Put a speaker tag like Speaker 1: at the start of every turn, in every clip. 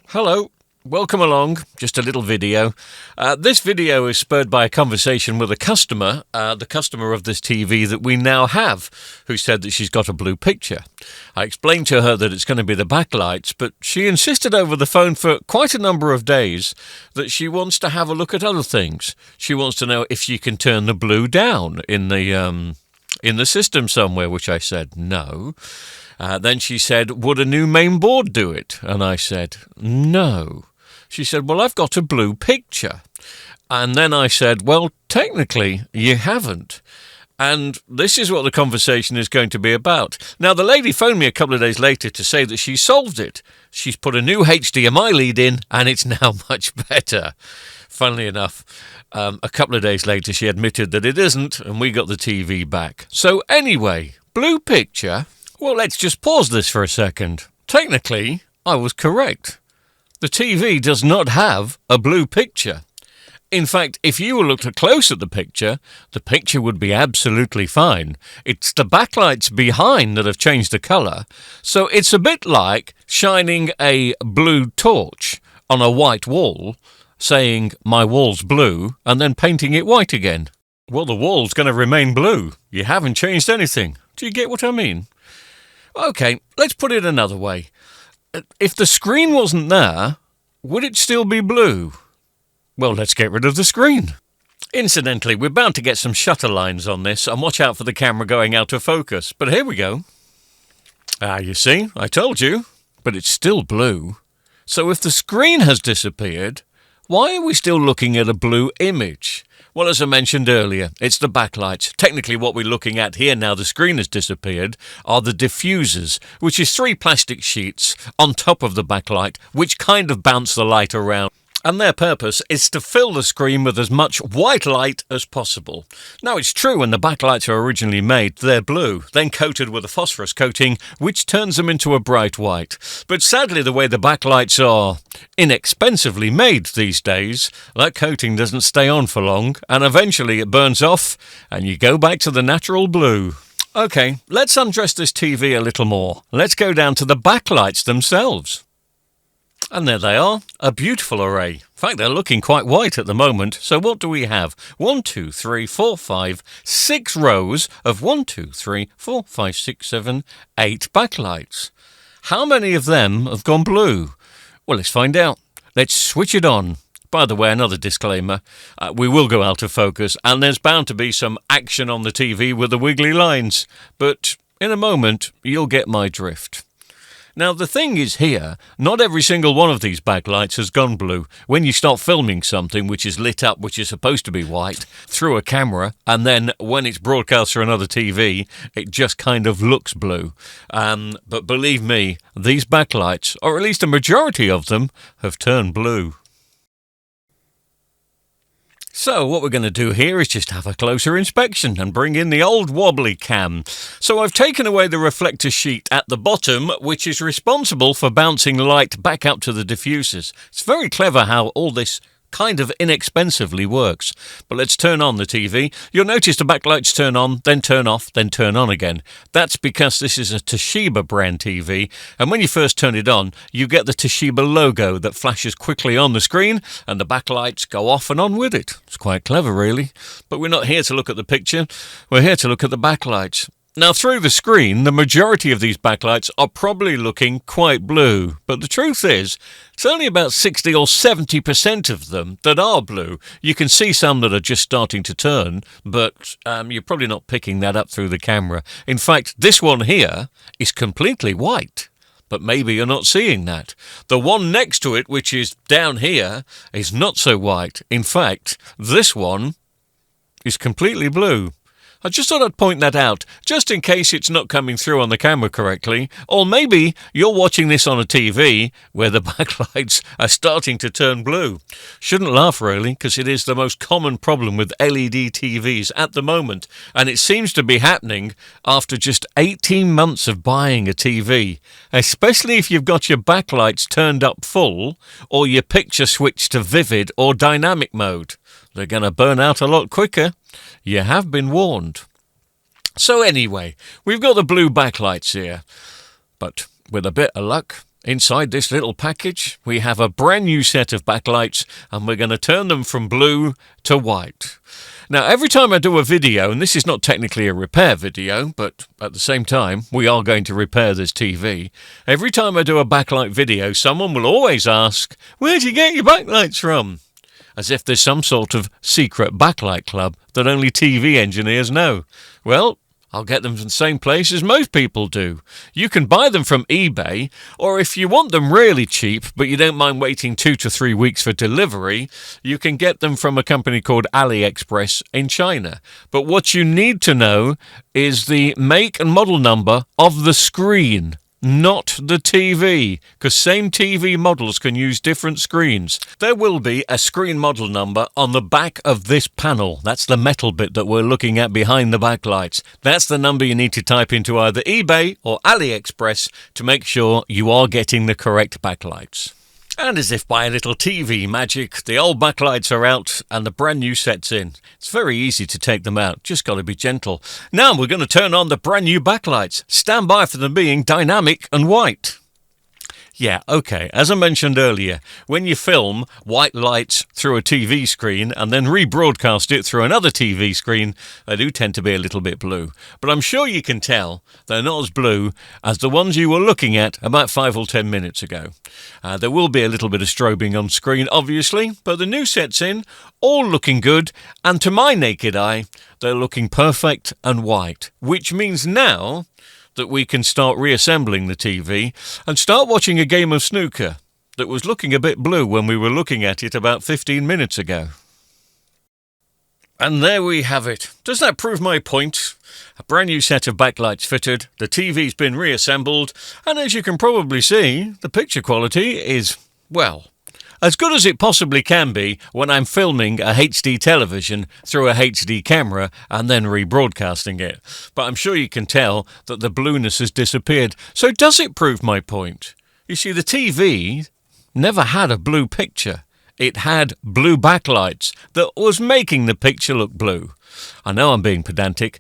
Speaker 1: Hello, welcome along. Just a little video. This video is spurred by a conversation with a customer, the customer of this TV that we now have, who said that she's got a blue picture. I explained to her that it's going to be the backlights, but she insisted over the phone for quite a number of days that she wants to have a look at other things. She wants to know if she can turn the blue down in the system somewhere, which I said no. Then she said, would a new main board do it? And I said, no. She said, well, I've got a blue picture. And then I said, well, technically, you haven't. And this is what the conversation is going to be about. Now, the lady phoned me a couple of days later to say that she solved it. She's put a new HDMI lead in, and it's now much better. Funnily enough, a couple of days later, she admitted that it isn't, and we got the TV back. So anyway, blue picture. Well, let's just pause this for a second. Technically, I was correct. The TV does not have a blue picture. In fact, if you looked close at the picture would be absolutely fine. It's the backlights behind that have changed the colour, so it's a bit like shining a blue torch on a white wall, saying, my wall's blue, and then painting it white again. Well, the wall's going to remain blue. You haven't changed anything. Do you get what I mean? Okay, let's put it another way. If the screen wasn't there, would it still be blue? Well, let's get rid of the screen. Incidentally, we're bound to get some shutter lines on this, and watch out for the camera going out of focus. But here we go. You see, I told you. But it's still blue. So if the screen has disappeared, why are we still looking at a blue image? Well, as I mentioned earlier, it's the backlights. Technically, what we're looking at here now the screen has disappeared are the diffusers, which is 3 plastic sheets on top of the backlight, which kind of bounce the light around. And their purpose is to fill the screen with as much white light as possible. Now, it's true when the backlights are originally made, they're blue, then coated with a phosphorus coating, which turns them into a bright white. But sadly, the way the backlights are inexpensively made these days, that coating doesn't stay on for long, and eventually it burns off, and you go back to the natural blue. Okay, let's undress this TV a little more. Let's go down to the backlights themselves. And there they are, a beautiful array. In fact, they're looking quite white at the moment. So what do we have? 1, 2, 3, 4, 5, 6 rows of 1, 2, 3, 4, 5, 6, 7, 8 backlights. How many of them have gone blue? Well, let's find out. Let's switch it on. By the way, another disclaimer, we will go out of focus, and there's bound to be some action on the TV with the wiggly lines. But in a moment, you'll get my drift. Now, the thing is here, not every single one of these backlights has gone blue. When you start filming something which is lit up, which is supposed to be white, through a camera, and then when it's broadcast through another TV, it just kind of looks blue. But believe me, these backlights, or at least a majority of them, have turned blue. So what we're going to do here is just have a closer inspection and bring in the old wobbly cam. So I've taken away the reflector sheet at the bottom, which is responsible for bouncing light back up to the diffusers. It's very clever how all this kind of inexpensively works. But let's turn on the TV. You'll notice the backlights turn on, then turn off, then turn on again. That's because this is a Toshiba brand TV, and when you first turn it on, you get the Toshiba logo that flashes quickly on the screen, and the backlights go off and on with it. It's quite clever, really. But we're not here to look at the picture. We're here to look at the backlights. Now, through the screen, the majority of these backlights are probably looking quite blue. But the truth is, it's only about 60 or 70% of them that are blue. You can see some that are just starting to turn, but you're probably not picking that up through the camera. In fact, this one here is completely white. But maybe you're not seeing that. The one next to it, which is down here, is not so white. In fact, this one is completely blue. I just thought I'd point that out, just in case it's not coming through on the camera correctly, or maybe you're watching this on a TV where the backlights are starting to turn blue. Shouldn't laugh really, because it is the most common problem with LED TVs at the moment, and it seems to be happening after just 18 months of buying a TV, especially if you've got your backlights turned up full, or your picture switched to vivid or dynamic mode. They're going to burn out a lot quicker. You have been warned. So anyway, we've got the blue backlights here. But with a bit of luck, Inside this little package, we have a brand new set of backlights, and we're going to turn them from blue to white. Now, every time I do a video, and this is not technically a repair video, but at the same time, we are going to repair this TV. Every time I do a backlight video, someone will always ask, "Where'd you get your backlights from?" As if there's some sort of secret backlight club that only TV engineers know. Well, I'll get them from the same place as most people do. You can buy them from eBay, or if you want them really cheap, but you don't mind waiting 2 to 3 weeks for delivery, you can get them from a company called AliExpress in China. But what you need to know is the make and model number of the screen, not the TV, because same TV models can use different screens. There will be a screen model number on the back of this panel. That's the metal bit that we're looking at behind the backlights. That's the number you need to type into either eBay or AliExpress to make sure you are getting the correct backlights. And as if by a little TV magic, the old backlights are out and the brand new set's in. It's very easy to take them out, just got to be gentle. Now we're going to turn on the brand new backlights. Stand by for them being dynamic and white. Yeah, okay, as I mentioned earlier, when you film white lights through a TV screen and then rebroadcast it through another TV screen, they do tend to be a little bit blue. But I'm sure you can tell they're not as blue as the ones you were looking at about 5 or 10 minutes ago. There will be a little bit of strobing on screen, obviously, but the new set's in, all looking good, and to my naked eye, they're looking perfect and white, which means now that we can start reassembling the TV and start watching a game of snooker that was looking a bit blue when we were looking at it about 15 minutes ago. And there we have it. Does that prove my point? A brand new set of backlights fitted, the TV's been reassembled, and as you can probably see, the picture quality is, well, as good as it possibly can be when I'm filming a HD television through a HD camera and then rebroadcasting it. But I'm sure you can tell that the blueness has disappeared. So does it prove my point? You see, the TV never had a blue picture. It had blue backlights that was making the picture look blue. I know I'm being pedantic,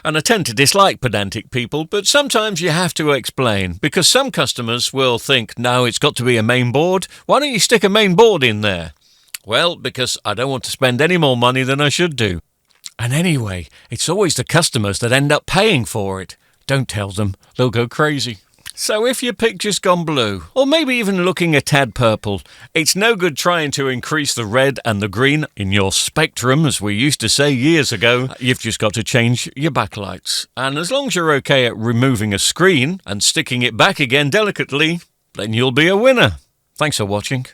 Speaker 1: and I tend to dislike pedantic people, but sometimes you have to explain, because some customers will think, no, it's got to be a main board. Why don't you stick a main board in there? Well, because I don't want to spend any more money than I should do. And anyway, it's always the customers that end up paying for it. Don't tell them, they'll go crazy. So if your picture's gone blue, or maybe even looking a tad purple, it's no good trying to increase the red and the green in your spectrum, as we used to say years ago. You've just got to change your backlights. And as long as you're okay at removing a screen and sticking it back again delicately, then you'll be a winner. Thanks for watching.